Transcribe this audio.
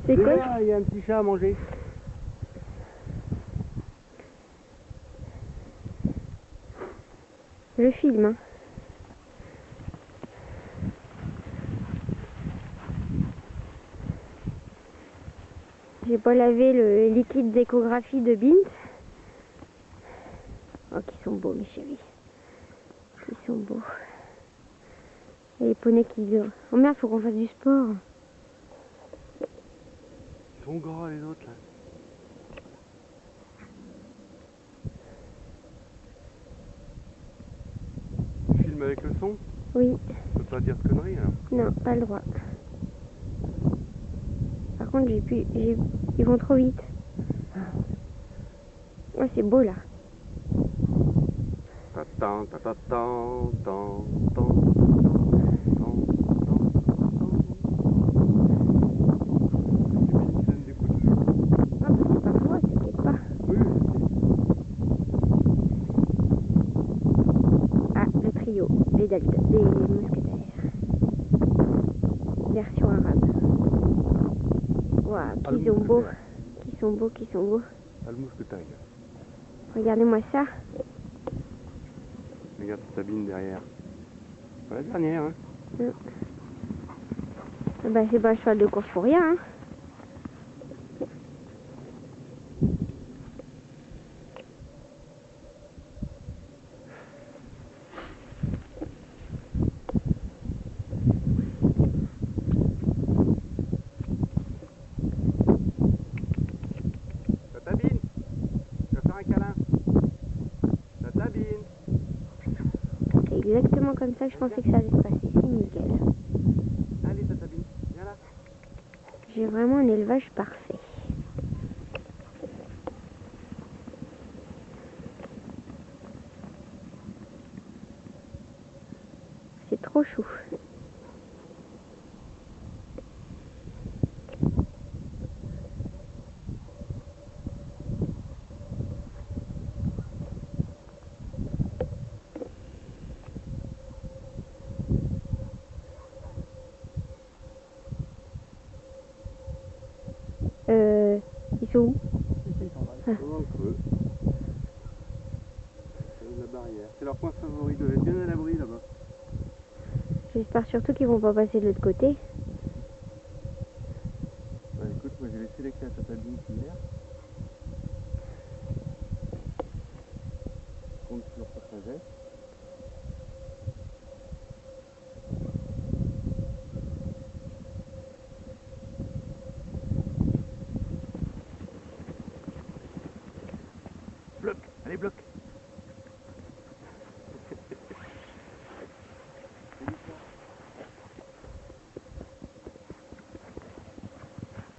C'est quoi? Là, il y a un petit chat à manger. Je filme. Hein. J'ai pas lavé le liquide d'échographie de Bint. Oh, qu'ils sont beaux, mes chéris. Ils sont beaux. Et les poneys qui hurlent. Oh merde, faut qu'on fasse du sport. Ils sont gras les autres là. Tu filmes avec le son? Oui. Tu peux pas dire de conneries alors? Non, pas le droit. Par contre, ils vont trop vite. Ouais, c'est beau là. Ta-tan, ta-ta-tan, tan, tan, tan, Ah, bah, c'est pas pour moi, t'inquiète pas. oui. Ah, le trio, des mousquetaires. Version arabe. Waouh, qu'ils sont beaux. Qui sont beaux, qui sont beaux. Ah, le mousquetail. Regardez-moi ça. Regarde Sabine derrière. Pas la dernière, hein. Bah, c'est pas un cheval de course pour rien, hein. Tatabine, tu vas faire un câlin. Tatabine. C'est exactement comme ça que je pensais que ça allait se passer. C'est nickel. Allez Tatabine, viens là. J'ai vraiment un élevage parfait. C'est trop chou. Ils sont où? Dans le creux. La barrière. C'est leur point favori. Ils doivent être bien à l'abri là-bas. J'espère surtout qu'ils vont pas passer de l'autre côté. Bah écoute, moi j'ai laissé les clés à Tatabine hier. Je compte sur sa sagesse. Bloc, allez bloc.